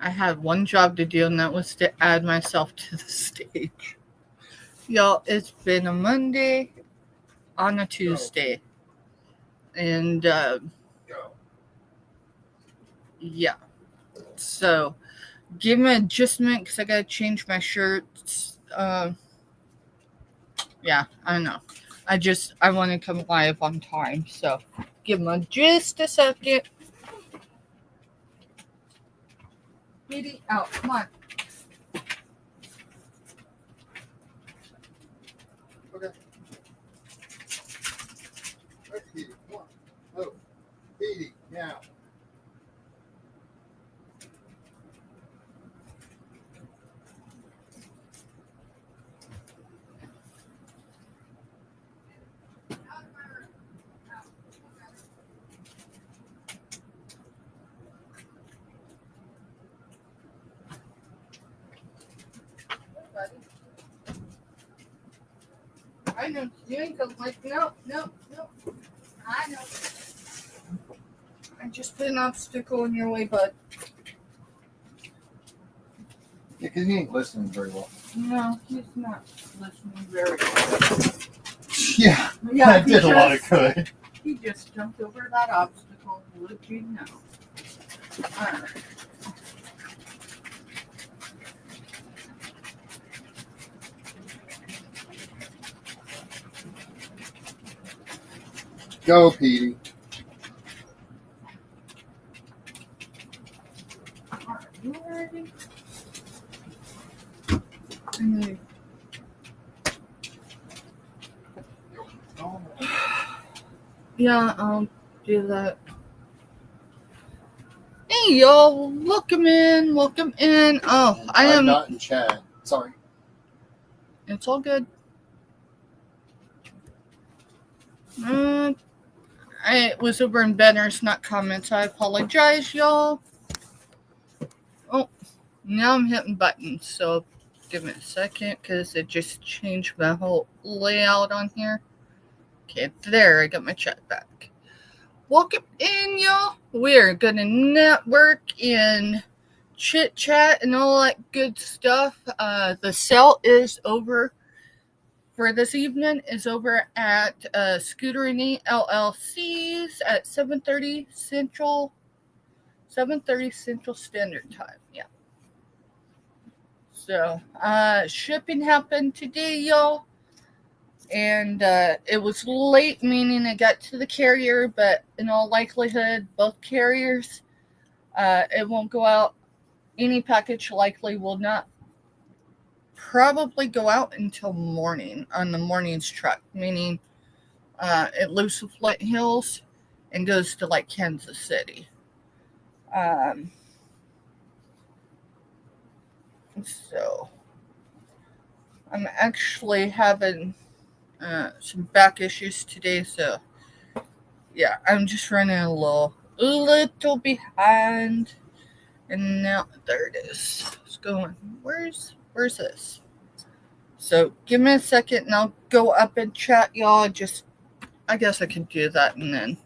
I had one job to do, and that was to add myself to the stage. Y'all, it's been a Monday on a Tuesday. And, yeah. So, give me an adjustment because I got to change my shirts. Yeah, I know. I want to come live on time. So, give me just a second. Petey, out. Come on. Okay. Right, Petey, come on. Oh, Petey, now. I know you ain't gonna like no. I know. I just put an obstacle in your way, bud. Yeah, because he ain't listening very well. No, he's not listening very well. Yeah, I did a lot of good. He just jumped over that obstacle. Would you know? Alright. Go, Petey. Alright, you ready? Yeah, I'll do that. Hey, y'all. Welcome in. Oh, I'm not in chat. Sorry. It's all good. I was over in Benner's, not comments. I apologize, y'all. Oh, now I'm hitting buttons, so give me a second because it just changed my whole layout on here. Okay, there, I got my chat back. Welcome in, y'all. We're gonna network and chit chat and all that good stuff. The sale is over for this evening. Is over at Scooter and E LLC's at 7:30 Central Standard Time. Yeah. So, shipping happened today, y'all. And it was late, meaning it got to the carrier, but in all likelihood, both carriers, it won't go out. Any package likely will not probably go out until morning on the morning's truck, meaning it leaves the Flint Hills and goes to like Kansas City. So I'm actually having some back issues today, so yeah, I'm just running a little behind. And now there it is. It's going. Where's this? So give me a second and I'll go up and chat, y'all. I guess I can do that and then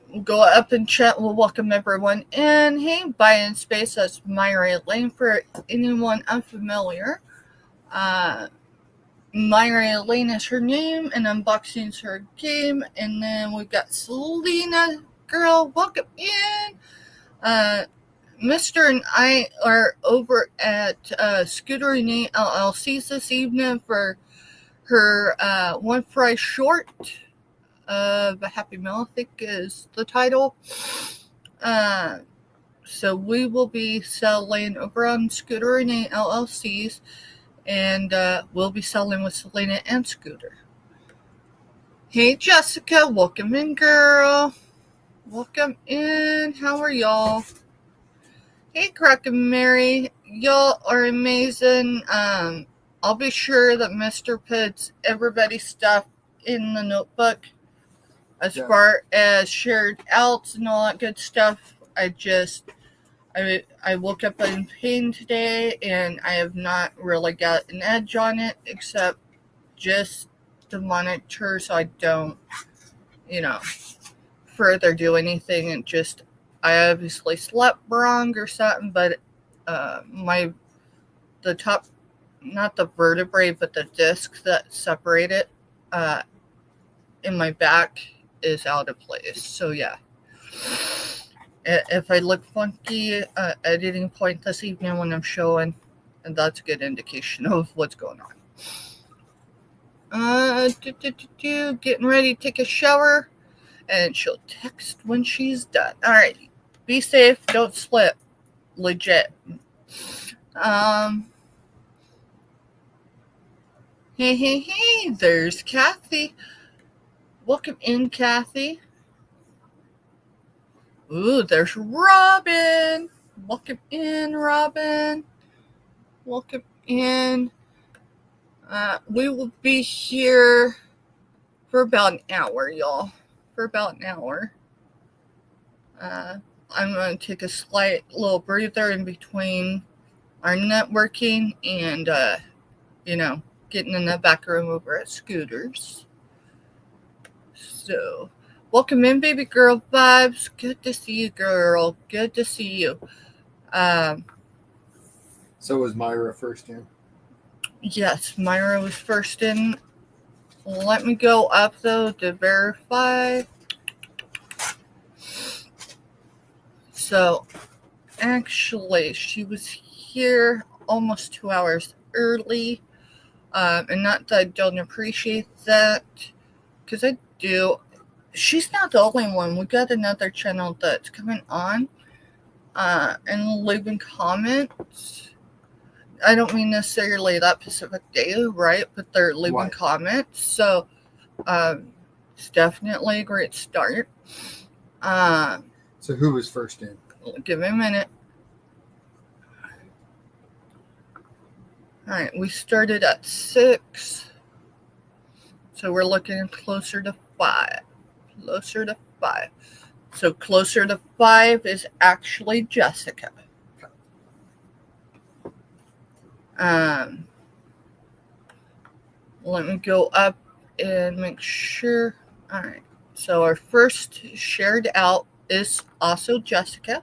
we'll go up and chat. We'll welcome everyone in. Hey, Buying Space, that's Myra Lane for anyone unfamiliar. Myra Lane is her name, and unboxing's her game. And then we've got Selena, girl, welcome in. Mr. and I are over at Scooter and E LLC's this evening for her one fry short of a Happy Meal, I think is the title. So we will be selling over on Scooter and E LLC's, and we'll be selling with Selena and Scooter. Hey, Jessica, welcome in, girl. Welcome in. How are y'all? Hey, Crack and Mary. Y'all are amazing. I'll be sure that Mr. puts everybody's stuff in the notebook as far as shared outs and all that good stuff. I woke up in pain today, and I have not really got an edge on it except just to monitor so I don't, further do anything and just I obviously slept wrong or something, but the top, not the vertebrae, but the disc that separate it in my back is out of place. So yeah, if I look funky editing point this evening when I'm showing, and that's a good indication of what's going on. Getting ready to take a shower, and she'll text when she's done. All right, be safe, don't slip, legit. Hey, there's Kathy. Welcome in, Kathy. Ooh, there's Robin. Welcome in, Robin. Welcome in. We will be here for about an hour, y'all. For about an hour. I'm going to take a slight little breather in between our networking and, getting in the back room over at Scooters. So, welcome in, baby girl vibes. Good to see you, girl. Good to see you. So was Myra first in? Yes, Myra was first in. Let me go up, though, to verify. So, actually, she was here almost 2 hours early. And not that I don't appreciate that, because I do. She's not the only one. We got another channel that's coming on and leaving comments. I don't mean necessarily that Pacific day, right? But they're leaving comments. So it's definitely a great start. So who was first in? Give me a minute. All right, we started at 6. So we're looking closer to 5. Closer to 5. So closer to 5 is actually Jessica. Let me go up and make sure. All right. So our first shared out is also Jessica.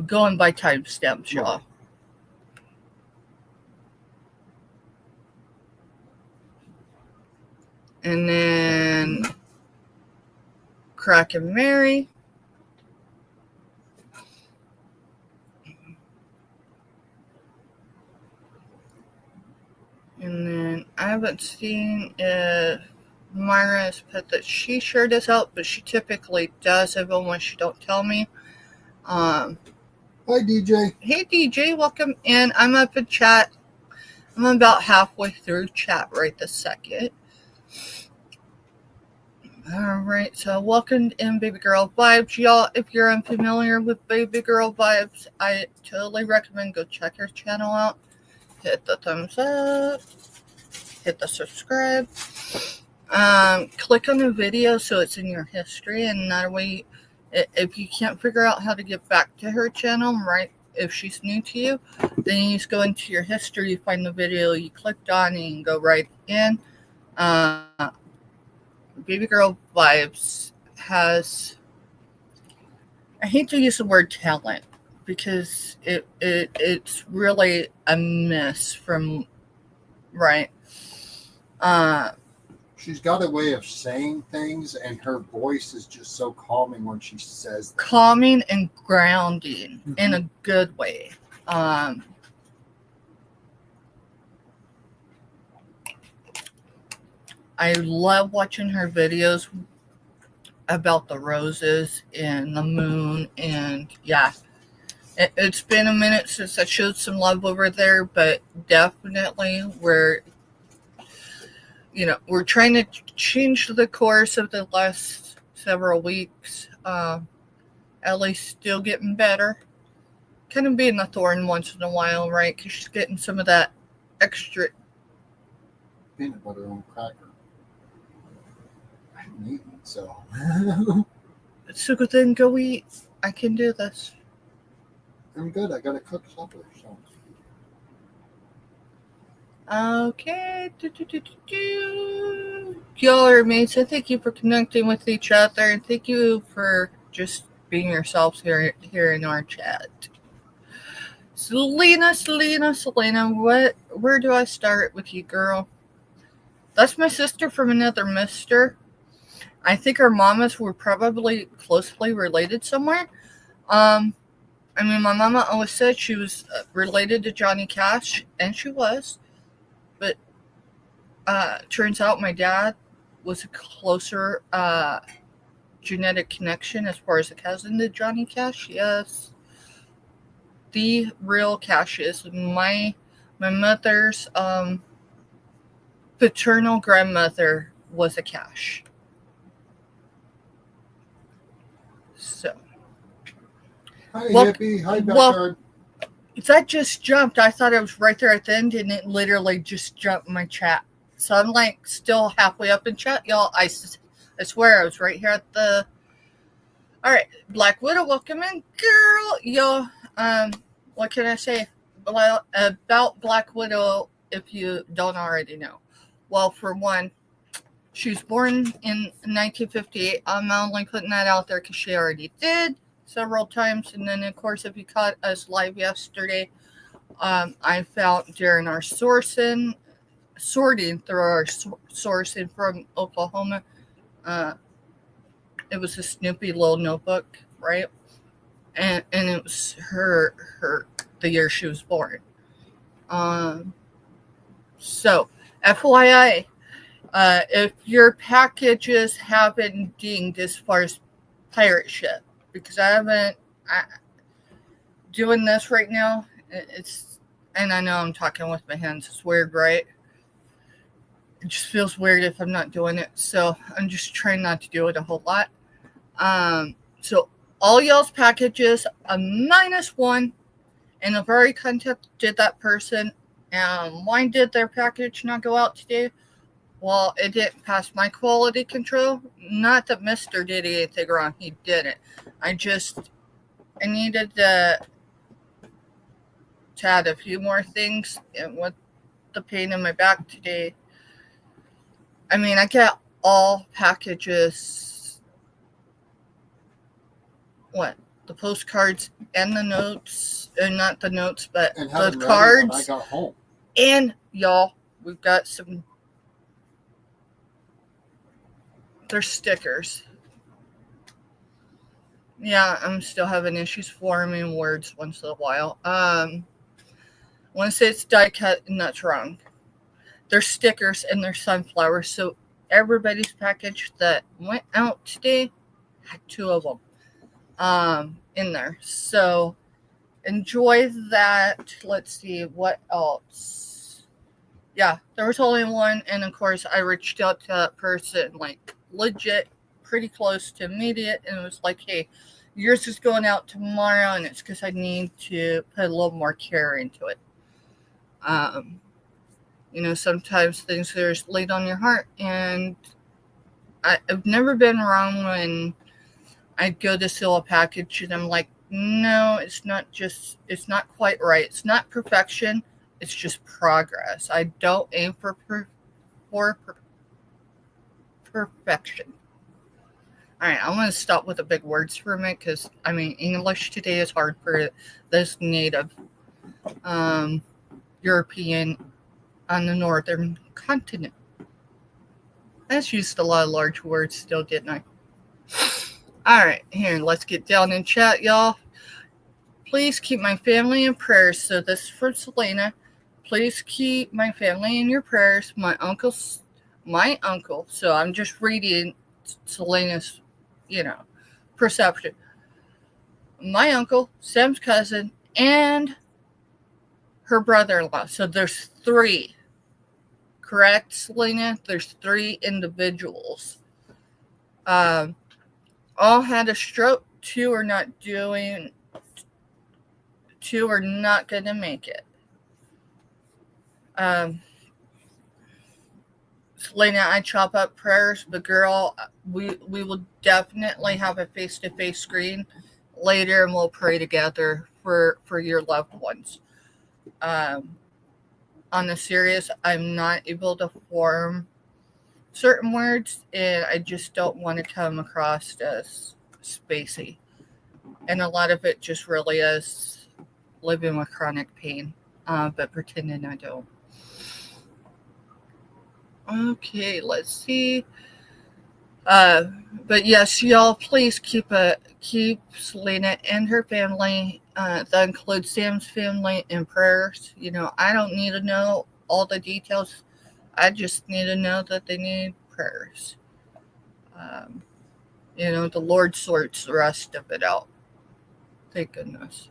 Going by timestamps, y'all. And then Crack and Mary. And then I haven't seen if Myra has put that she shared this out, but she typically does, even when she don't tell me. Hi, DJ. Hey, DJ, welcome in. I'm up in chat. I'm about halfway through chat right this second. All right, so welcome in Baby Girl Vibes. Y'all, if you're unfamiliar with Baby Girl Vibes, I totally recommend go check her channel out. Hit the thumbs up. Hit the subscribe. Click on the video so it's in your history, and that way, if you can't figure out how to get back to her channel, right, if she's new to you, then you just go into your history, you find the video you clicked on, and you can go right in. Baby Girl Vibes has, I hate to use the word talent, because it's really a miss from, right? She's got a way of saying things, and her voice is just so calming when she says them. Calming and grounding in a good way. I love watching her videos about the roses and the moon, and yeah, it's been a minute since I showed some love over there, but definitely we're trying to change the course of the last several weeks. Ellie's still getting better. Kind of being a thorn once in a while, right? Because she's getting some of that extra peanut butter on cracker. I haven't eaten, so. So then go eat. I can do this. I'm good. I got to cook supper, so. Okay. Y'all are amazing. Thank you for connecting with each other, and thank you for just being yourselves here in our chat. Selena, where do I start with you, girl? That's my sister from another mister. I think our mamas were probably closely related somewhere. I mean, my mama always said she was related to Johnny Cash, and she was. But turns out my dad was a closer genetic connection as far as a cousin to Johnny Cash. Yes, the real Cash is my mother's paternal grandmother was a Cash. So. Hi, Hippie. Hi, Backyard. That just jumped. I thought it was right there at the end, and it literally just jumped my chat. So I'm like still halfway up in chat, y'all. I swear I was right here at the. All right, Black Widow, welcome in, girl. Yo, what can I say about Black Widow if you don't already know? Well, for one, she was born in 1958. I'm only putting that out there because she already did several times. And then, of course, if you caught us live yesterday, I found during our sorting through our sourcing from Oklahoma, it was a Snoopy little notebook, right? And it was her the year she was born. So, FYI, if your packages have been dinged as far as pirate ship, because doing this right now, and I know I'm talking with my hands, it's weird, right? It just feels weird if I'm not doing it, so I'm just trying not to do it a whole lot. So all y'all's packages, a -1, and I've already contacted that person, and why did their package not go out today? Well, it didn't pass my quality control. Not that Mr. did anything wrong. He didn't. I needed to add a few more things. And with the pain in my back today, I mean, I get all packages. The postcards and the notes. And not the notes, but the cards. When I got home. And, y'all, we've got some... They're stickers. Yeah, I'm still having issues forming words once in a while. I want to say it's die cut, and that's wrong. They're stickers and they're sunflowers. So everybody's package that went out today had 2 of them in there. So enjoy that. Let's see what else. Yeah, there was only one, and of course I reached out to that person like legit pretty close to immediate, and it was like, hey, yours is going out tomorrow, and it's because I need to put a little more care into it. Sometimes things are just laid on your heart, and I've never been wrong when I go to seal a package and I'm like, no, it's not quite right. It's not perfection. It's just progress. I don't aim for perfection. All right, I'm going to stop with the big words for a minute because, English today is hard for this native European on the northern continent. I just used a lot of large words still, didn't I? All right, here, let's get down in chat, y'all. Please keep my family in prayers. So this is from Selena. Please keep my family in your prayers. My uncle. So I'm just reading Selena's, perception. My uncle, Sam's cousin, and her brother-in-law. So there's 3. Correct, Selena? There's 3 individuals. All had a stroke. 2 are not going to make it. Selena, I chop up prayers, but girl, we will definitely have a face-to-face screen later, and we'll pray together for your loved ones. On the serious, I'm not able to form certain words, and I just don't want to come across as spacey. And a lot of it just really is living with chronic pain, but pretending I don't. Okay, let's see. But yes, y'all, please keep Selena and her family. That includes Sam's family in prayers. I don't need to know all the details. I just need to know that they need prayers. Um, the Lord sorts the rest of it out. Thank goodness.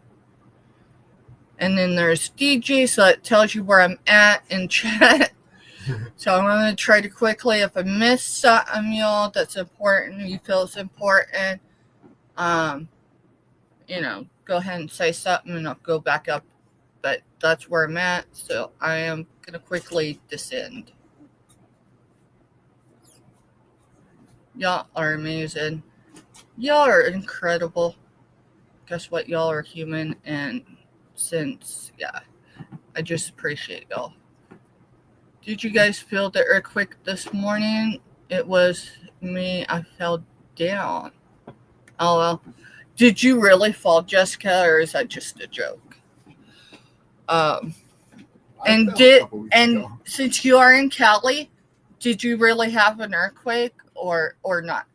And then there's DJ, so it tells you where I'm at in chat. So I'm going to try to quickly, if I miss something, y'all, that's important, you feel it's important, go ahead and say something and I'll go back up. But that's where I'm at, so I am going to quickly descend. Y'all are amazing. Y'all are incredible. Guess what? Y'all are human, and I just appreciate y'all. Did you guys feel the earthquake this morning? It was me. I fell down. Oh, well. Did you really fall, Jessica, or is that just a joke? And since you are in Cali, did you really have an earthquake or not?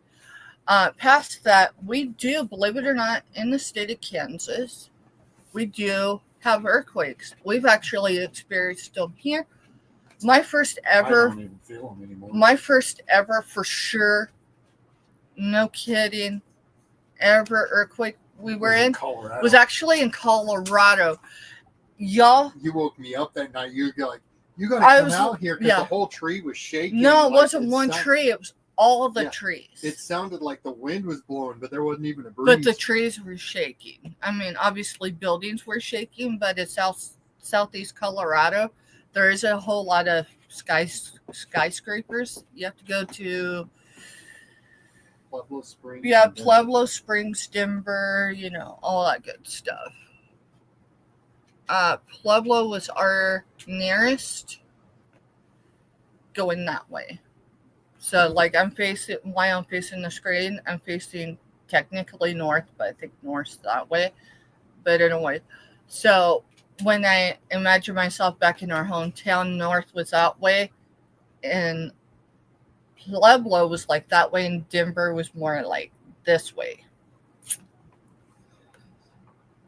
Past that, we do, believe it or not, in the state of Kansas, we do have earthquakes. We've actually experienced them here. My first ever. I don't even feel them anymore. My first ever, for sure, no kidding, ever earthquake we were in was actually in Colorado. Y'all. You woke me up that night. You were like, you got to come out here because the whole tree was shaking. No, it wasn't one tree. It was all the trees. It sounded like the wind was blowing, but there wasn't even a breeze. But the trees were shaking. I mean, obviously buildings were shaking, but it's southeast Colorado. There is a whole lot of skyscrapers. You have to go to Pueblo Springs. Yeah, Pueblo Springs, Denver, all that good stuff. Pueblo was our nearest going that way. So, I'm facing the screen, I'm facing technically north, but I think north's that way. But anyway, so when I imagine myself back in our hometown, north was that way, and Pueblo was like that way, and Denver was more like this way.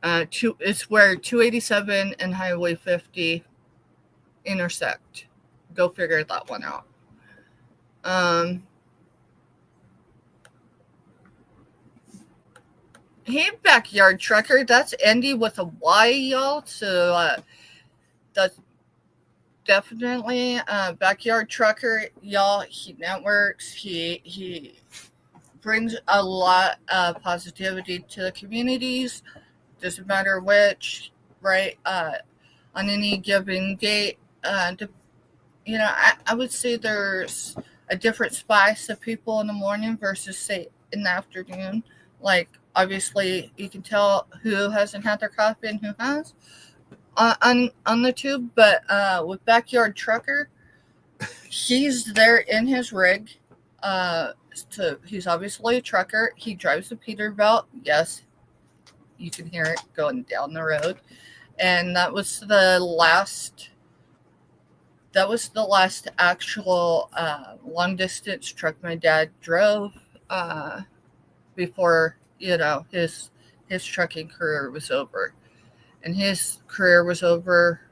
It's where 287 and Highway 50 intersect. Go figure that one out. Hey, Backyard Trucker, that's Andy with a Y, y'all. So that's definitely Backyard Trucker, y'all. He networks. He brings a lot of positivity to the communities. Doesn't matter which, right? On any given date, I would say there's a different spice of people in the morning versus, say, in the afternoon. Obviously, you can tell who hasn't had their coffee and who has on the tube. But with Backyard Trucker, he's there in his rig. He's obviously a trucker. He drives a Peterbilt. Yes, you can hear it going down the road. And that was the last actual long distance truck my dad drove before his trucking career was over. And his career was over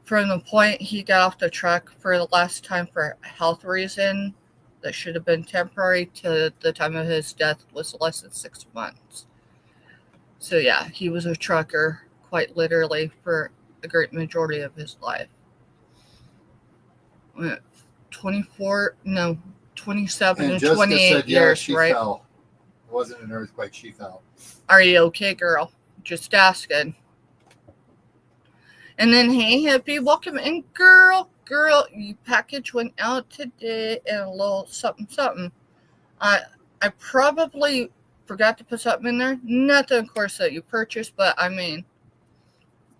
from the point he got off the truck for the last time for a health reason that should have been temporary to the time of his death was less than 6 months. So yeah, he was a trucker quite literally for a great majority of his life. 27 and 28 years, she right? Fell. It wasn't an earthquake, she fell. Are you okay, girl? Just asking. And then, hey, hippie, welcome in, girl. Girl, your package went out today and a little something. I probably forgot to put something in there. Nothing, of course, that you purchased, but I mean,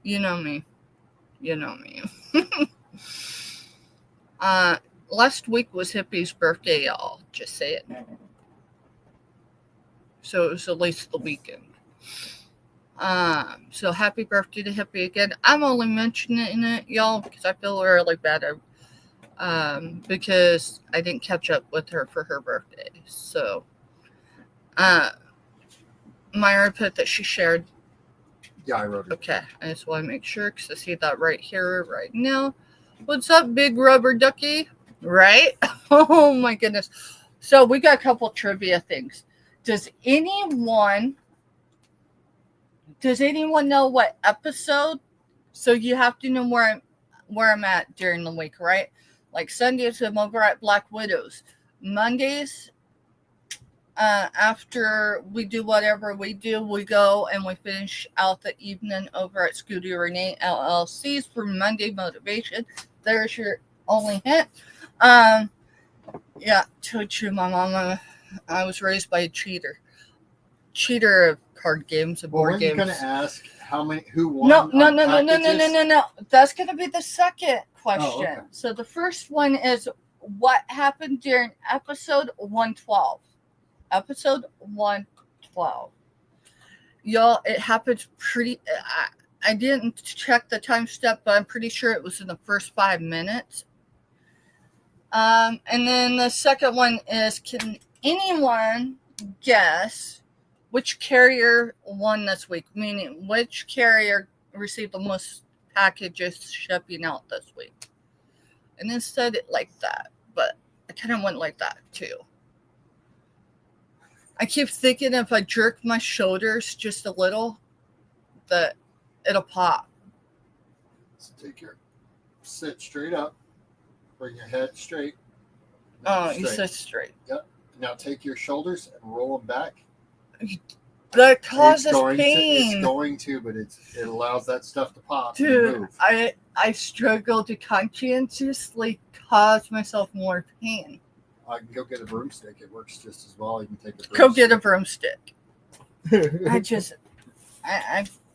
you know me. Last week was Hippie's birthday, y'all. Just say it. So it was at least the weekend. So happy birthday to Hippie again. I'm only mentioning it, y'all, because I feel really bad. Because I didn't catch up with her for her birthday. So, Myra put that she shared. Yeah, I wrote it. Okay, I just want to make sure because I see that right here, right now. What's up, big rubber ducky? Right? Oh my goodness. So we got a couple trivia things. Does anyone know what episode? So you have to know where I'm at during the week, right? Like Sundays, I'm over at Black Widows. Mondays, after we do whatever we do, we go and we finish out the evening over at Scooty Renee LLC's for Monday Motivation. There's your only hint. Yeah, told you, my mama, I was raised by a cheater of card games and board games. Well, weren't you going to ask who won? No. That's going to be the second question. Oh, okay. So the first one is what happened during episode 112. Episode 112. Y'all, it happened pretty... I didn't check the time step, but I'm pretty sure it was in the first 5 minutes. And then the second one is, can anyone guess which carrier won this week? Meaning, which carrier received the most packages shipping out this week? And it said it like that, but I kind of went like that too. I keep thinking if I jerk my shoulders just a little, that it'll pop. So sit straight up, bring your head straight. Oh, you said straight. Yep. Now take your shoulders and roll them back. That causes pain. It's going to, but it allows that stuff to pop. Dude, and move. I struggle to conscientiously cause myself more pain. I can go get a broomstick. It works just as well. You can take a broomstick. Go get a broomstick.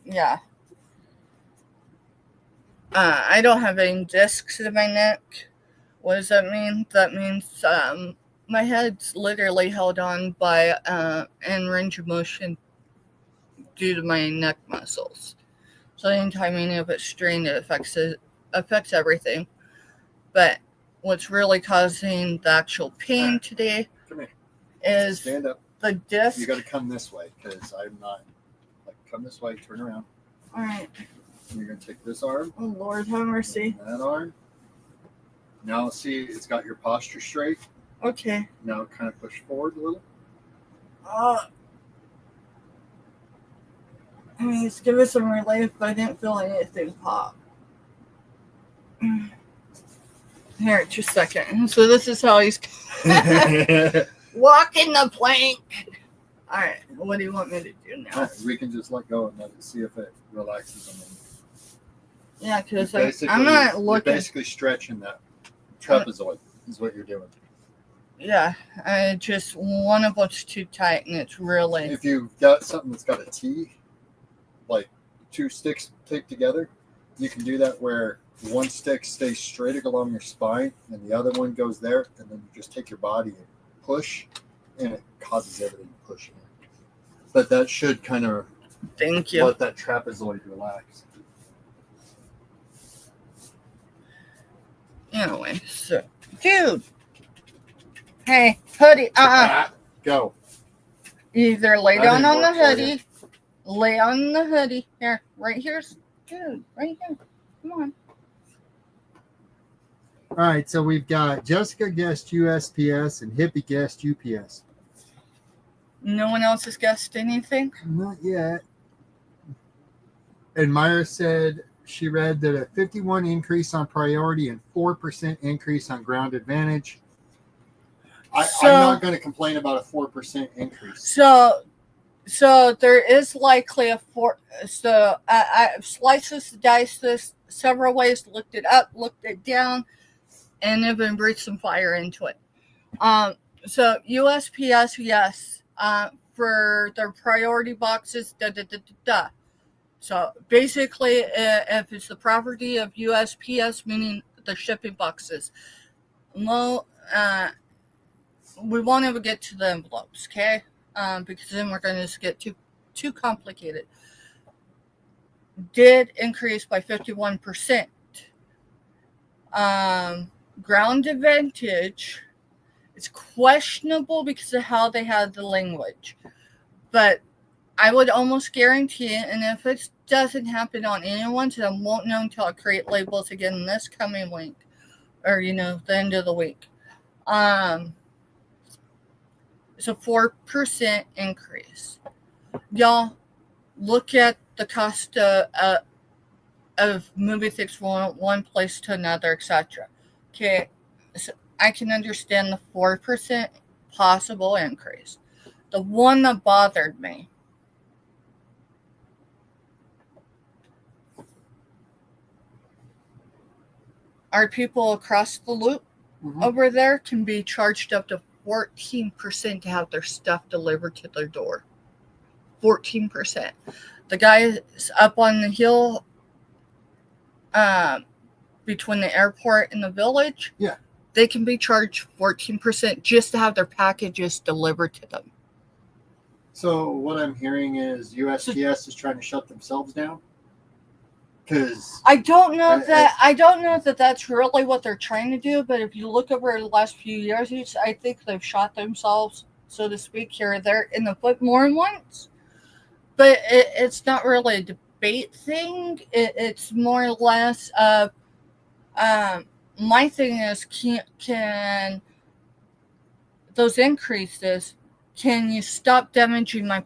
Yeah. I don't have any discs in my neck. What does that mean? That means my head's literally held on by in range of motion due to my neck muscles. So anytime any of it's strained, it affects everything. But what's really causing the actual pain today is stand up. The disc. You got to come this way because I'm not. Like, come this way. Turn around. All right. You're gonna take this arm. Oh Lord, have mercy. That arm. Now see, it's got your posture straight. Okay. Now kind of push forward a little. I mean, it's giving some relief, but I didn't feel anything pop. Here, just a second. So this is how he's walking the plank. All right, what do you want me to do now? We can just let go and let it see if it relaxes them. Yeah, because I'm not looking. You're basically stretching that trapezoid is what you're doing. Yeah, one of them's too tight, and it's really. If you've got something that's got a T, like 2 sticks taped together, you can do that where one stick stays straight along your spine, and the other one goes there, and then you just take your body and push, and it causes everything to push in. But that should kind of let that trapezoid relax. Anyway, so, dude. Hey, hoodie, Go. Either lay down on the hoodie, lay on the hoodie. Here, right here's, dude, right here. Come on. All right, so we've got Jessica guessed USPS and Hippie guessed UPS. No one else has guessed anything? Not yet. And Myra said she read that a 51 increase on priority and 4% increase on ground advantage. I'm not going to complain about a 4% increase. So there is likely a 4. So I've sliced this, diced this several ways, looked it up, looked it down, and even breathed some fire into it. So USPS, yes, for their priority boxes, So basically, if it's the property of USPS, meaning the shipping boxes, we won't ever get to the envelopes, okay? because then we're going to just get too complicated, did increase by 51%. Ground advantage is questionable because of how they had the language, but I would almost guarantee it, and if it doesn't happen on anyone's, I won't know until I create labels again this coming week, or the end of the week. It's a 4% increase. Y'all, look at the cost of moving things from one place to another, etc. Okay, so I can understand the 4% possible increase. The one that bothered me, our people across the loop over there can be charged up to 14% to have their stuff delivered to their door. 14%. The guys up on the hill between the airport and the village, they can be charged 14% just to have their packages delivered to them. So what I'm hearing is USPS is trying to shut themselves down? Because I don't know that that's really what they're trying to do, but if you look over the last few years, I think they've shot themselves, so to speak, here or there in the foot more than once. But it's not really a debate thing. It's more or less of my thing is can those increases, can you stop damaging my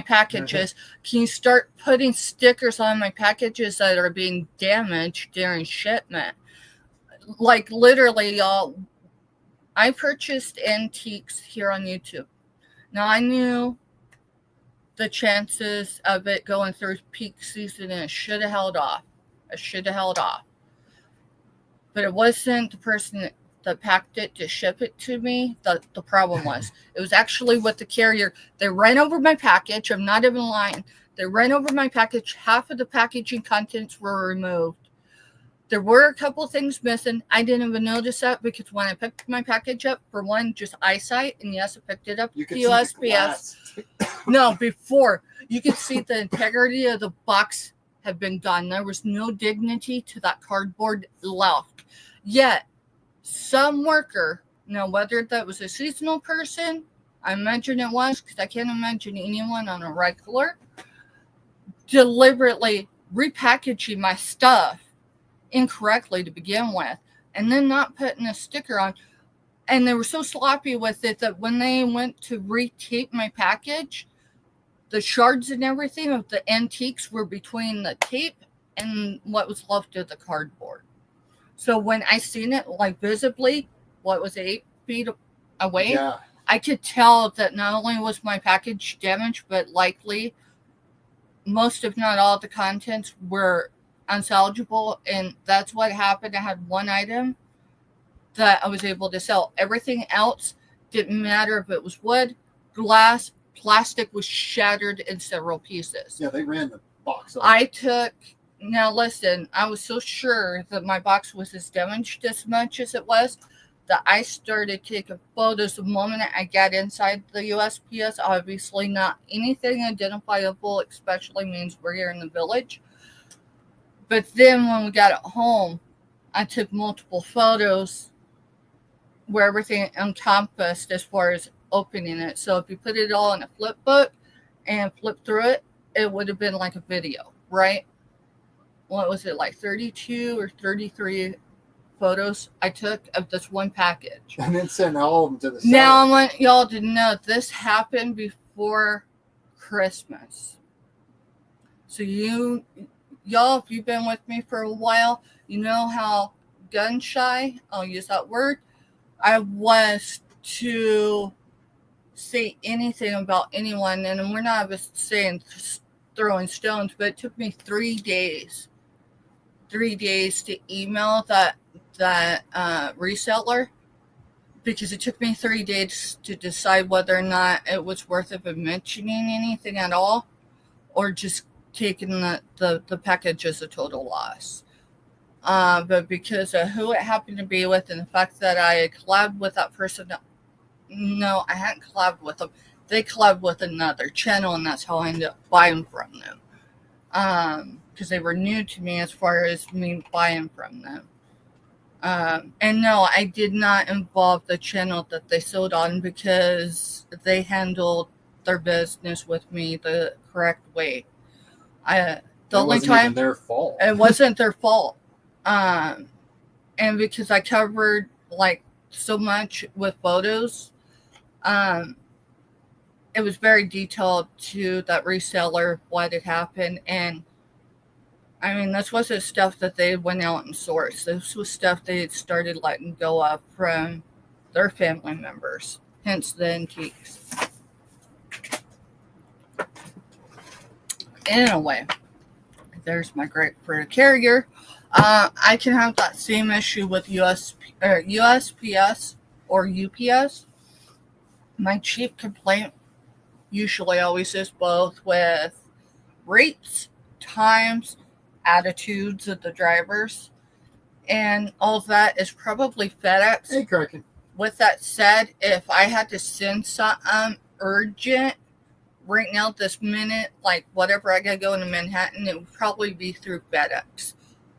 packages? Can you start putting stickers on my packages that are being damaged during shipment? Like literally, y'all, I purchased antiques here on YouTube. Now I knew the chances of it going through peak season, and I should have held off. But it wasn't the person that packed it to ship it to me. The problem was, it was actually with the carrier. They ran over my package. I'm not even lying. They ran over my package. Half of the packaging contents were removed. There were a couple things missing. I didn't even notice that because when I picked my package up, for one, just eyesight, and yes, I picked it up with the USPS. No, before, you could see the integrity of the box had been gone. There was no dignity to that cardboard left. Yet, some worker, now whether that was a seasonal person, I imagine it was, because I can't imagine anyone on a regular, deliberately repackaging my stuff incorrectly to begin with, and then not putting a sticker on. And they were so sloppy with it that when they went to re-tape my package, the shards and everything of the antiques were between the tape and what was left of the cardboard. So when I seen it, like visibly, 8 feet away, I could tell that not only was my package damaged, but likely most, if not all, the contents were unsalvageable. And that's what happened. I had one item that I was able to sell. Everything else didn't matter if it was wood, glass, plastic was shattered in several pieces. Yeah, they ran the box off. Now listen, I was so sure that my box was as damaged as much as it was that I started taking photos the moment I got inside the USPS. Obviously not anything identifiable, especially means we're here in the village. But then when we got it home, I took multiple photos where everything encompassed as far as opening it. So if you put it all in a flip book and flip through it, it would have been like a video, right? What was it, like 32 or 33 photos I took of this one package. And then send all of them to the Now I want y'all to know this happened before Christmas. So y'all, if you've been with me for a while, you know how gun shy, I'll use that word, I was to say anything about anyone. And we're not just saying throwing stones, but it took me 3 days to email that reseller, because it took me 3 days to decide whether or not it was worth of mentioning anything at all, or just taking the package as a total loss. But because of who it happened to be with, and the fact that I collabed with that person No, I hadn't collabed with them. They collabed with another channel, and that's how I ended up buying from them. Because they were new to me as far as me buying from them. And no, I did not involve the channel that they sold on because they handled their business with me the correct way. The only wasn't even time their fault. it wasn't their fault. And because I covered like so much with photos, it was very detailed to that reseller what had happened. And I mean, this wasn't stuff that they went out and sourced. This was stuff they had started letting go of from their family members, hence the antiques. Anyway, there's my grapefruit carrier. I can have that same issue with USPS or UPS. My chief complaint usually always is both with rates, times, attitudes of the drivers, and all of that is probably FedEx. Hey, Kraken. With that said, if I had to send something urgent right now, this minute, like whatever I gotta go into Manhattan, it would probably be through FedEx.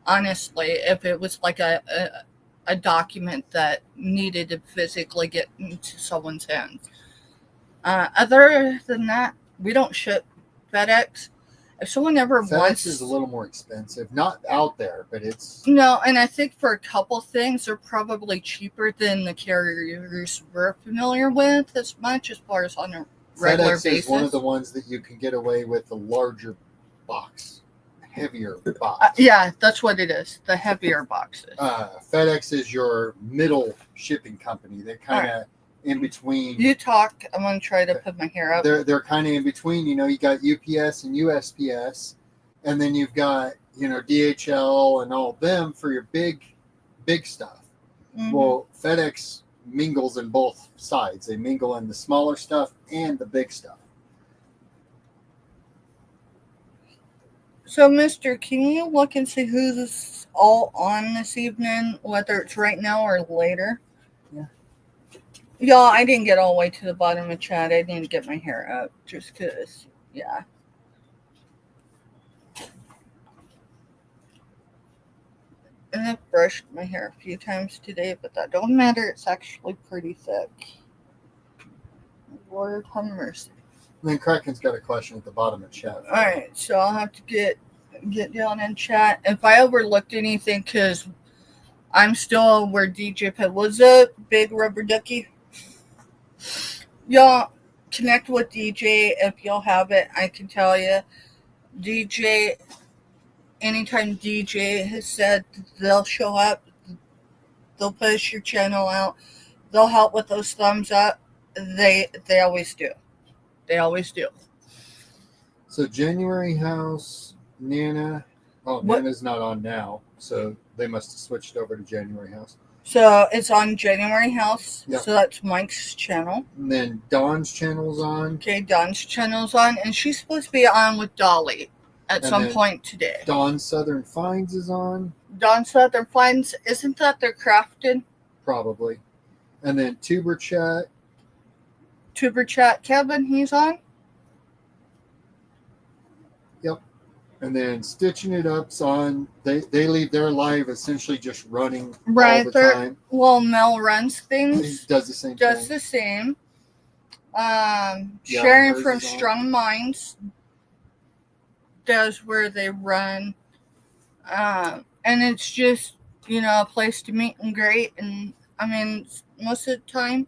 Honestly, if it was like a document that needed to physically get into someone's hands. Other than that, we don't ship FedEx. If someone ever FedEx wants, is a little more expensive. Not out there, but it's no, and I think for a couple things, they're probably cheaper than the carriers we're familiar with as much as far as on a regular FedEx basis. is one of the ones that you can get away with the larger box, heavier box. Yeah, that's what it is. The heavier boxes. FedEx is your middle shipping company. They're kind of in between. You talk. I'm gonna try to put my hair up. They're kind of in between. You know, you got UPS and USPS, and then you've got DHL and all of them for your big stuff. Mhm. Well, FedEx mingles in both sides. They mingle in the smaller stuff and the big stuff. So, Mister, can you look and see who's all on this evening, whether it's right now or later? Yeah. Y'all, I didn't get all the way to the bottom of chat. I didn't get my hair up just because, yeah. And I've brushed my hair a few times today, but that don't matter. It's actually pretty thick. Lord have mercy. And then Kraken's got a question at the bottom of chat. All right, so I'll have to get down in chat. If I overlooked anything, because I'm still where DJ put. What's up, big rubber ducky? Y'all connect with DJ if y'all have it. I can tell you, DJ. Anytime DJ has said they'll show up, they'll push your channel out, they'll help with those thumbs up. They always do. They always do. So January House, Nana. Oh, What? Nana's not on now, so they must have switched over to January House. So it's on January House. Yep. So that's Mike's channel. And then Dawn's channel's on. Okay, Dawn's channel's on, and she's supposed to be on with Dolly at And some then point today. Dawn Southern Finds is on, Dawn Southern Finds, isn't that their crafted probably. And then Tuber Chat. tuber chat? Kevin, he's on. Yep. And then Stitching It Up's on. They leave their live essentially just running Right, all the they're- time. Well, Mel runs He things. does the same Does thing. the same. Yeah, Sharon hers from is on. Strong Minds does where they run. And it's just, a place to meet and greet. And I mean, most of the time,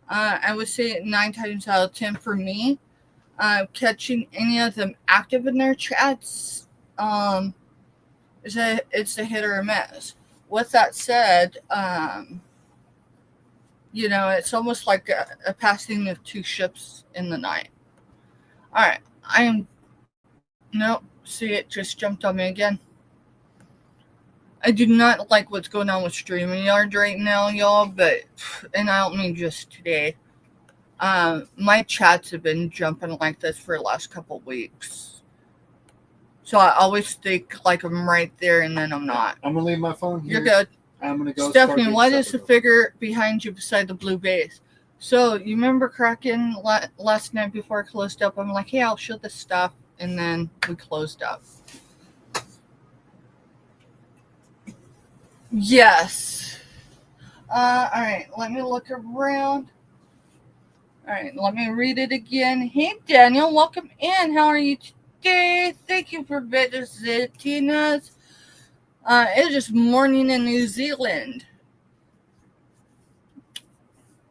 I would say 9 times out of 10 for me, catching any of them active in their chats, it's a hit or a miss. With that said, it's almost like a passing of two ships in the night. All right, nope, see, it just jumped on me again. I do not like what's going on with StreamYard right now, y'all, and I don't mean just today. My chats have been jumping like this for the last couple weeks. So I always think like I'm right there and then I'm not. I'm going to leave my phone here. You're good. I'm going to go Stephanie, start what getting is the supper. figure behind you beside the blue base? So you remember Kraken last night before I closed up? I'm like, hey, I'll show this stuff, and then we closed up. Yes. All right, let me look around. All right, let me read it again. Hey, Daniel, welcome in. How are you today? Thank you for visiting us. It is morning in New Zealand.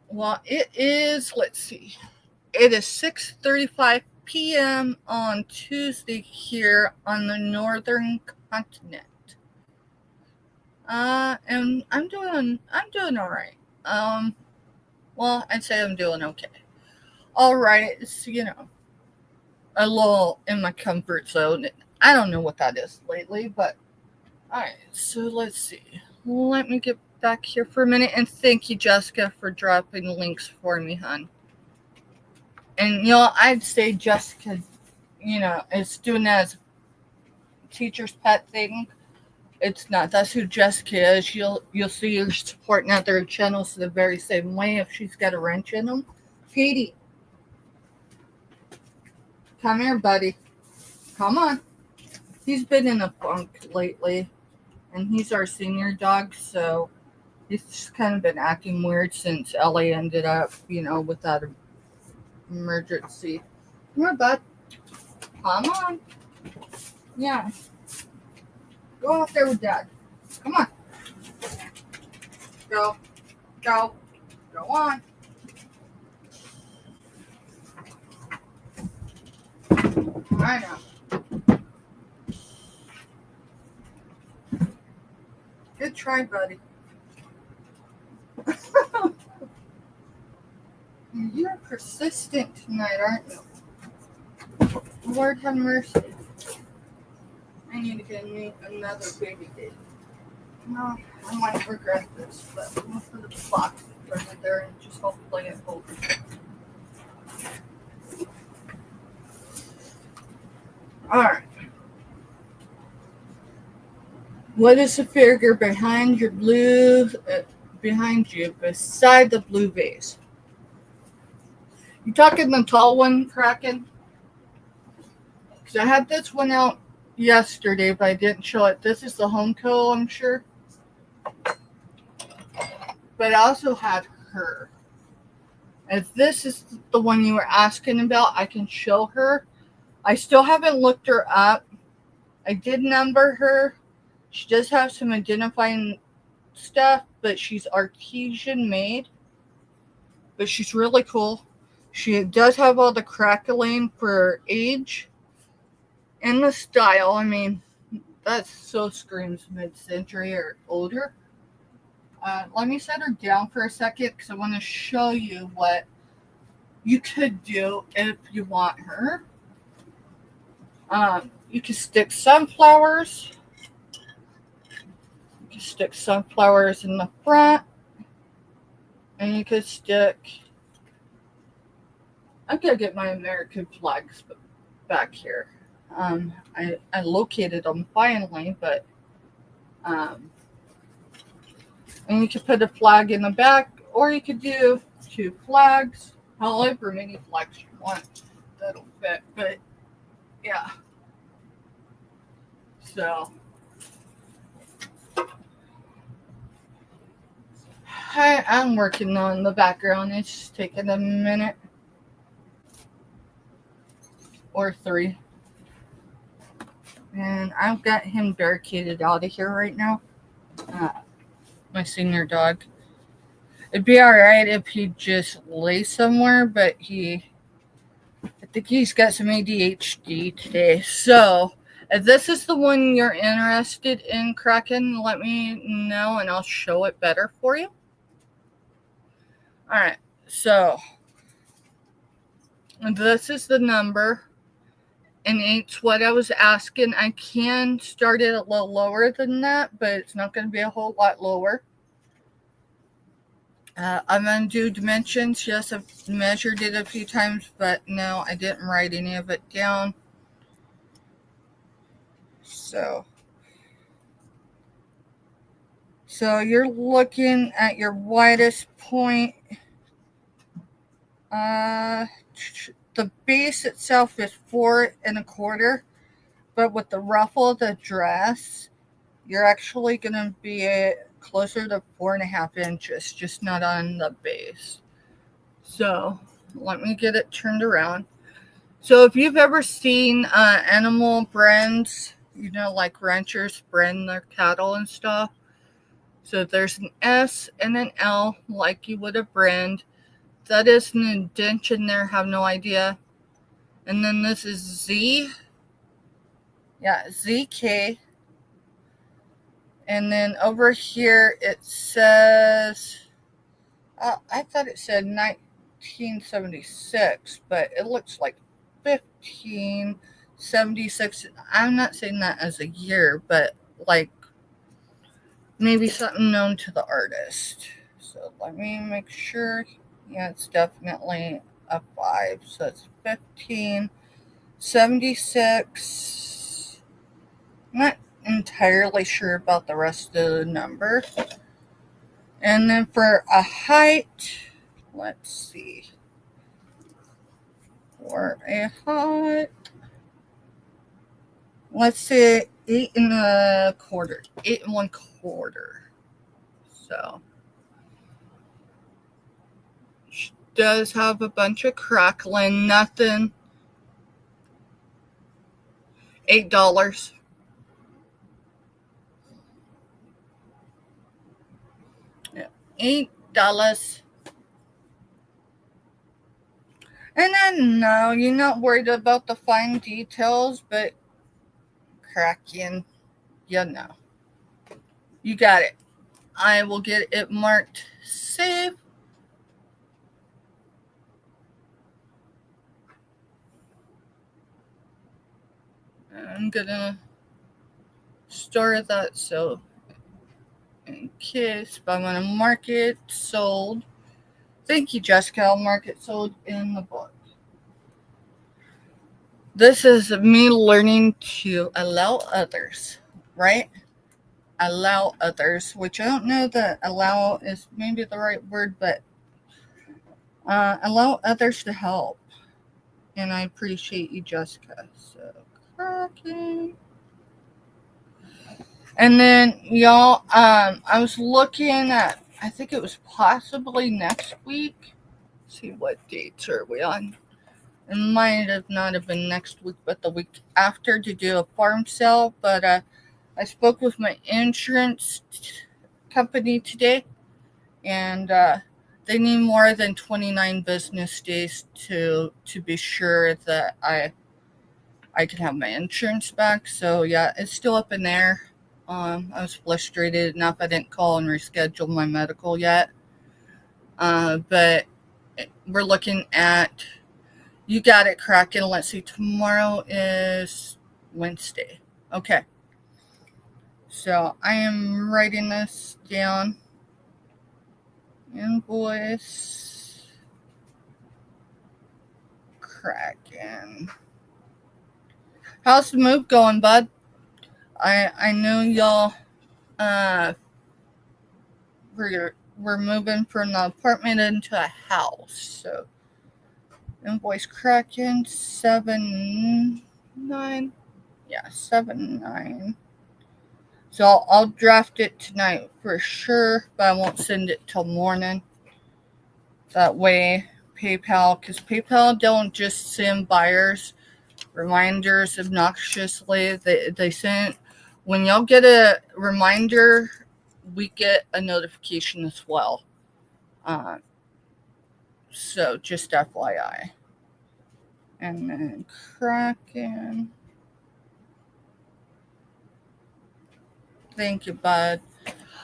Well, it is, let's see. It is 6:35 p.m. on Tuesday here on the northern continent. And I'm doing all right. Well, I'd say I'm doing okay. All right, it's, a little in my comfort zone. I don't know what that is lately, but all right. So let's see. Let me get back here for a minute, and thank you, Jessica, for dropping links for me, hon. And I'd say Jessica, is doing that as a teacher's pet thing. It's not. That's who Jessica is. You'll see her supporting other channels the very same way if she's got a wrench in them. Petey, come here, buddy. Come on. He's been in a funk lately, and he's our senior dog, so he's just kind of been acting weird since Ellie ended up, with that emergency. Come here, bud. Come on. Yeah. Go out there with Dad. Come on. Go. Go. Go on. I know. Good try, buddy. You're persistent tonight, aren't you? Lord have mercy. I need to get me another baby date. No, I might regret this, but I'm going to put a box right there and just hopefully it holds. Alright. What is the figure behind you, beside the blue vase? You talking the tall one, Kraken? Because I had this one out yesterday, but I didn't show it. This is the Homeco, I'm sure. But I also had her. If this is the one you were asking about, I can show her. I still haven't looked her up. I did number her. She does have some identifying stuff, but she's artesian made. But she's really cool. She does have all the crackling for age and the style. I mean, that so screams mid-century or older. Let me set her down for a second because I want to show you what you could do if you want her. You can stick sunflowers. You can stick sunflowers in the front. And you could stick... I'm going to get my American flags back here. I located them finally, but... and you could put a flag in the back, or you could do 2 flags, however many flags you want. That'll fit, but yeah. So, I'm working on the background. It's just taking a minute or 3. And I've got him barricaded out of here right now. My senior dog. It'd be alright if he'd just lay somewhere, but I think he's got some ADHD today. So, if this is the one you're interested in, Kraken, let me know and I'll show it better for you. Alright, so this is the number. And it's what I was asking. I can start it a little lower than that, but it's not going to be a whole lot lower. I'm going to do dimensions. Yes, I've measured it a few times, but no, I didn't write any of it down. So you're looking at your widest point The base itself is 4.25, but with the ruffle of the dress, you're actually going to be closer to 4.5 inches, just not on the base. So let me get it turned around. So if you've ever seen animal brands, like ranchers brand their cattle and stuff. So there's an S and an L, like you would a brand. That is an indentation there, have no idea. And then this is Z. Yeah, ZK. And then over here it says, I thought it said 1976, but it looks like 1576. I'm not saying that as a year, but like maybe something known to the artist. So let me make sure. Yeah, it's definitely a 5. So it's 1576. Not entirely sure about the rest of the number. And then for a height, let's see. For a height, let's say 8.25. 8.25. So she does have a bunch of crackling, nothing. $8. Yeah, $8. And I know you're not worried about the fine details, but cracking, you got it. I will get it marked save. I'm gonna store that so in case, but I'm gonna mark it sold. Thank you, Jessica. I'll mark it sold in the book. This is me learning to allow others, right? Allow others, which I don't know that allow is maybe the right word, but allow others to help. And I appreciate you, Jessica. So, cracking. And then, y'all, I was looking at, I think it was possibly next week. Let's see, what dates are we on? It might have not have been next week, but the week after, to do a farm sale. But I spoke with my insurance company today, and they need more than 29 business days to be sure that I can have my insurance back. So yeah, it's still up in there. I was frustrated enough I didn't call and reschedule my medical yet. But we're looking at, you got it, cracking. Let's see, tomorrow is Wednesday. Okay. So I am writing this down. Invoice cracking. How's the move going, bud? I know y'all we're moving from the apartment into a house. So invoice cracking 7/9. Yeah, 7/9. So I'll draft it tonight for sure, but I won't send it till morning. That way PayPal, because PayPal don't just send buyers reminders obnoxiously. They send, when y'all get a reminder, we get a notification as well. So just FYI. And then Kraken. Thank you, bud.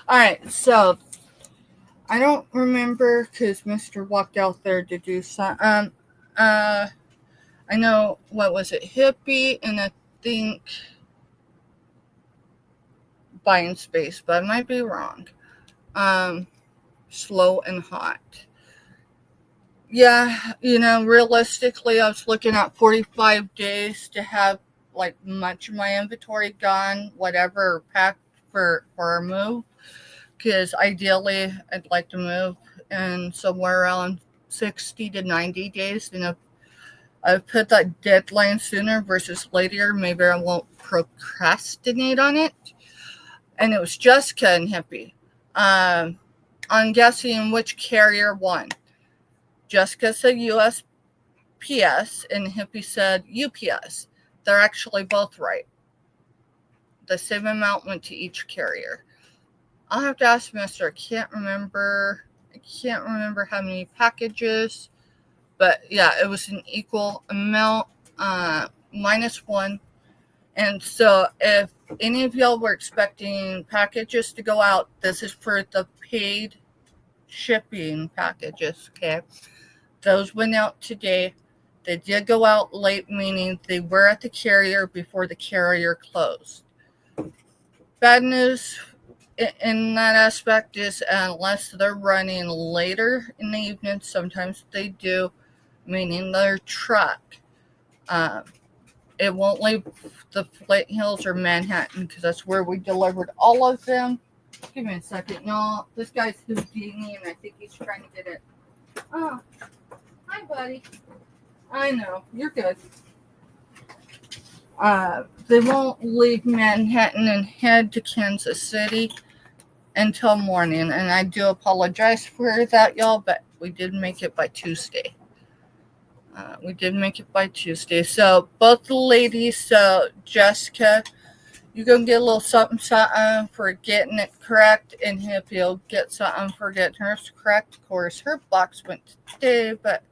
All right, so I don't remember because Mr. walked out there to do some. I know, what was it, Hippie, and I think Buying Space, but I might be wrong. Slow and Hot. Yeah, realistically, I was looking at 45 days to have like much of my inventory gone, whatever, packed for a move. Because ideally, I'd like to move in somewhere around 60 to 90 days. And if I put that deadline sooner versus later, maybe I won't procrastinate on it. And it was Jessica and Hippie. I'm guessing which carrier won. Jessica said USPS and Hippie said UPS. They're actually both right. The same amount went to each carrier. I'll have to ask Mister. I can't remember how many packages, but yeah, it was an equal amount, -1. And so if any of y'all were expecting packages to go out, this is for the paid shipping packages, okay? Those went out today. They did go out late, meaning they were at the carrier before the carrier closed. Bad news in that aspect is unless they're running later in the evening, sometimes they do, meaning their truck, it won't leave the Flint Hills or Manhattan because that's where we delivered all of them. Give me a second. No, this guy's Houdini and I think he's trying to get it. Oh, hi, buddy. I know. You're good. They won't leave Manhattan and head to Kansas City until morning. And I do apologize for that, y'all, but we did make it by Tuesday. So both the ladies, so Jessica, you're going to get a little something for getting it correct, and Hippie will get something for getting hers correct. Of course, her box went today, but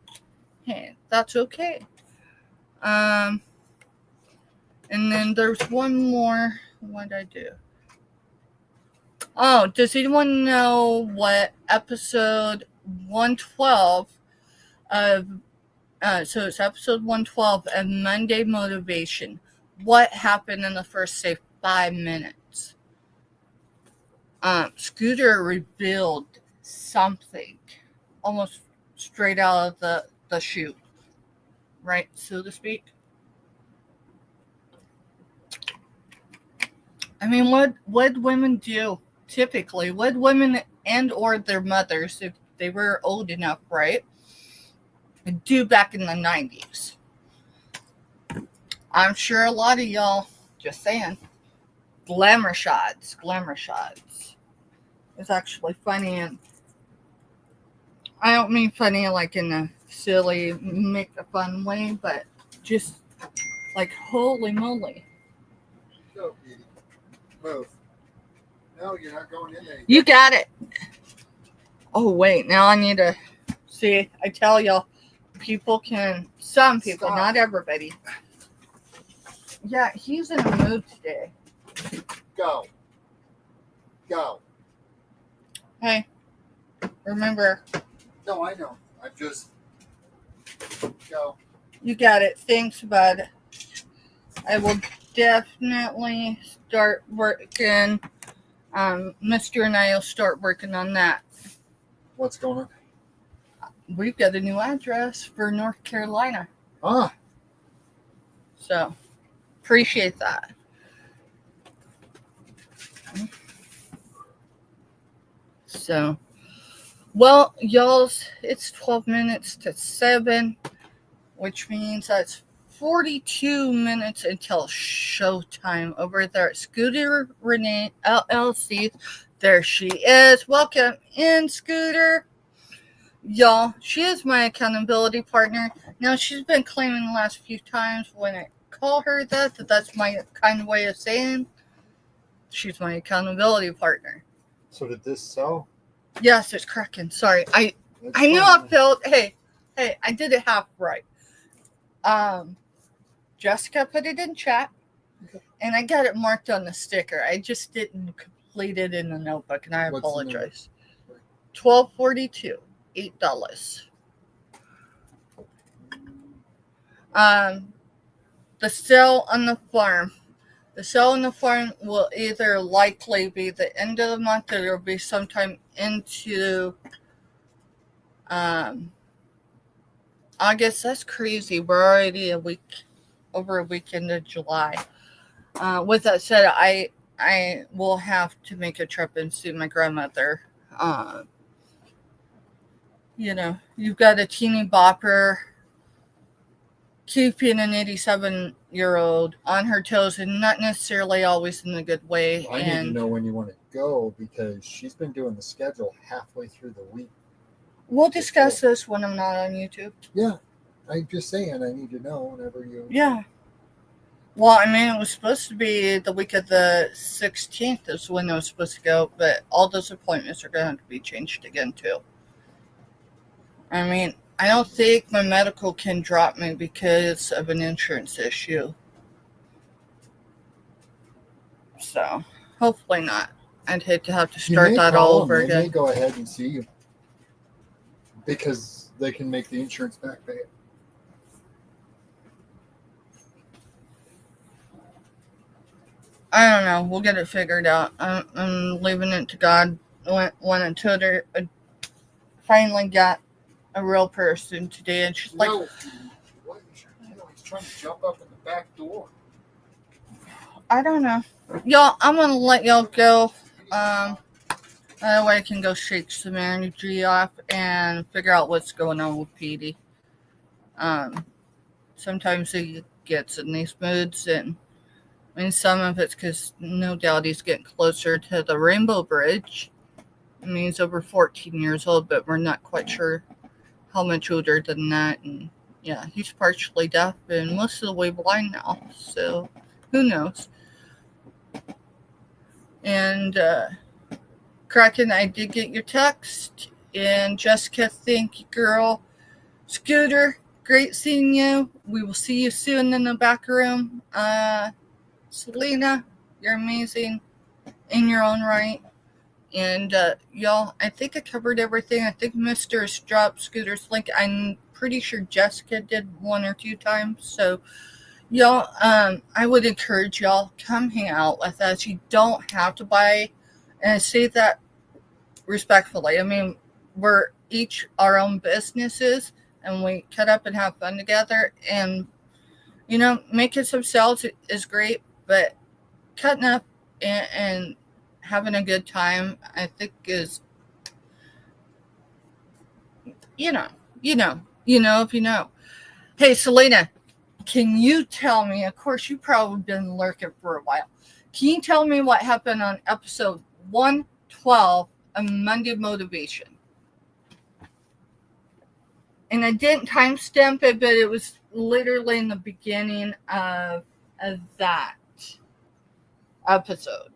hey, that's okay. And then there's one more. What did I do? Oh, does anyone know what episode 112 of so it's episode 112 of Monday Motivation. What happened in the first, say, 5 minutes? Scooter revealed something almost straight out of the chute, right, so to speak. I mean, what would women do typically? Would women and or their mothers, if they were old enough, right, do back in the 90s? I'm sure a lot of y'all, just saying, glamour shots. It's actually funny, and I don't mean funny like in a silly, make a fun way, but just like, holy moly. Go, Edie. Move. No, you're not going in there. You got it. Oh, wait, now I need to see. I tell y'all, some people, not everybody. Yeah, he's in a mood today. Go. Hey, remember. No, I know. I'm just. Go. You got it. Thanks, bud. I will definitely start working. Mr. and I will start working on that. What's going on? We've got a new address for North Carolina. Ah, So, appreciate that. So, well, y'all, it's 12 minutes to 7, which means that's 42 minutes until showtime over there at Scooter Renee LLC. There she is. Welcome in, Scooter. Y'all, she is my accountability partner. Now, she's been claiming the last few times when I call her that's my kind of way of saying she's my accountability partner. so did this sell? Yes, it's cracking. Sorry. I That's knew fine. I felt, hey, I did it half right. Jessica put it in chat, and I got it marked on the sticker. I just didn't complete it in the notebook, and I What's the number? apologize. $12.42, $8. The sale on the farm. The sale on the farm will either likely be the end of the month, or it'll be sometime into August. That's crazy. We're already over a week into July. With that said, I will have to make a trip and see my grandmother you've got a teeny bopper keeping an 87-year-old on her toes, and not necessarily always in a good way. I need to know when you want to go, because she's been doing the schedule halfway through the week. We'll discuss this when I'm not on YouTube. Yeah, I'm just saying, I need to know whenever you. Yeah. Well, I mean, it was supposed to be the week of the 16th is when it was supposed to go, but all those appointments are going to have to be changed again, too. I mean, I don't think my medical can drop me because of an insurance issue. So, hopefully not. I'd hate to have to start that all over again. They may again. go ahead and see you, because they can make the insurance back pay it. I don't know. We'll get it figured out. I'm leaving it to God. When I told her, I finally got a real person today, and she's like, No, what? He's trying to jump up in the back door. I don't know. Y'all, I'm going to let y'all go. That way I can go shake some energy off and figure out what's going on with Petey. Sometimes he gets in these moods, and I mean, some of it's because no doubt he's getting closer to the Rainbow Bridge. I mean, he's over 14 years old, but we're not quite sure how much older than that. And yeah, he's partially deaf and most of the way blind now. So who knows? And Kraken, I did get your text. And Jessica, thank you, girl. Scooter, great seeing you. We will see you soon in the back room. Selena, you're amazing in your own right. And y'all, I think I covered everything. I think Mr. dropped Scooter's link. I'm pretty sure Jessica did 1 or 2 times. So y'all, I would encourage y'all, come hang out with us. You don't have to buy, and I say that respectfully. I mean, we're each our own businesses, and we cut up and have fun together. And making some sales is great, but cutting up and having a good time, I think is, if you know. Hey, Selena, can you tell me, of course, you've probably been lurking for a while. Can you tell me what happened on episode 112 of Monday Motivation? And I didn't timestamp it, but it was literally in the beginning of that episode.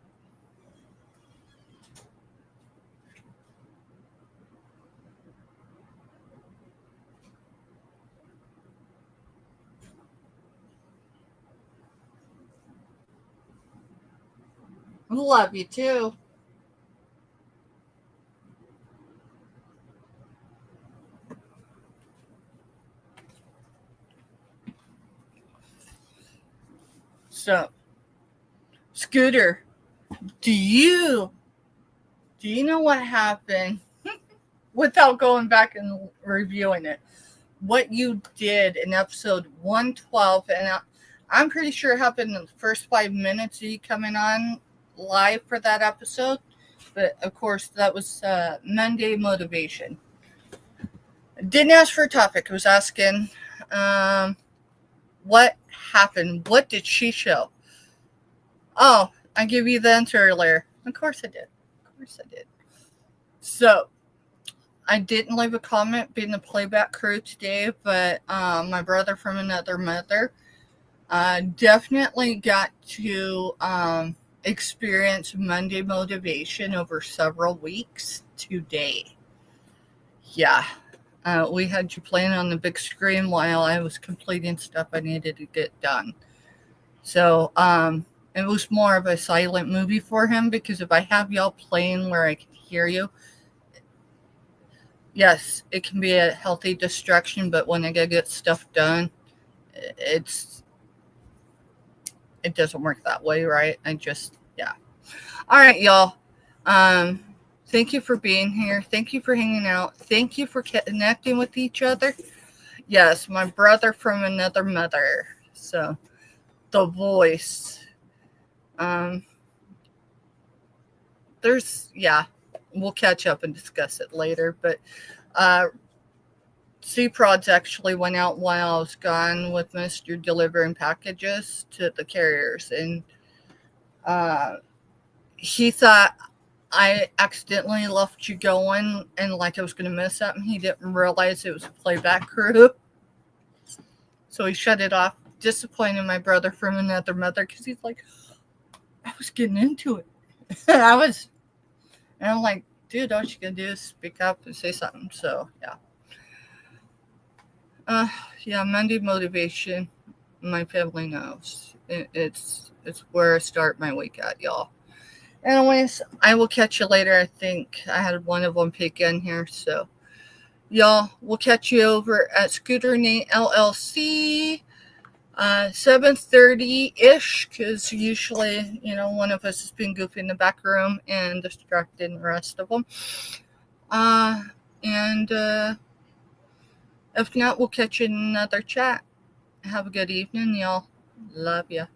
Love you too. So, Scooter, do you know what happened without going back and reviewing it? What you did in episode 112, and I'm pretty sure it happened in the first 5 minutes of you coming on live for that episode. But of course, that was Monday Motivation. I didn't ask for a topic. I was asking what happened. What did she show? Oh, I gave you the answer earlier. Of course I did. So, I didn't leave a comment being the playback crew today, but my brother from another mother definitely got to experience Monday Motivation over several weeks today. Yeah. We had you playing on the big screen while I was completing stuff I needed to get done. So, it was more of a silent movie for him, because if I have y'all playing where I can hear you, yes, it can be a healthy distraction, but when I gotta get stuff done, it doesn't work that way, right? Yeah. All right, y'all. Thank you for being here. Thank you for hanging out. Thank you for connecting with each other. Yes, my brother from another mother. So, the voice. We'll catch up and discuss it later. But C-Prods actually went out while I was gone with Mr. delivering packages to the carriers, and he thought I accidentally left you going and like I was going to miss something. He didn't realize it was a playback crew. So he shut it off, disappointing my brother from another mother because he's like, I was getting into it. And I'm like, dude, all you can do is speak up and say something. So, yeah. Monday motivation, my family knows. It's where I start my week at, y'all. Anyways, I will catch you later. I think I had one of them peek in here. So, y'all, we'll catch you over at Scooter Nate LLC, 7:30-ish, because usually, one of us has been goofy in the back room and distracting the rest of them. And if not, we'll catch you in another chat. Have a good evening, y'all. Love ya.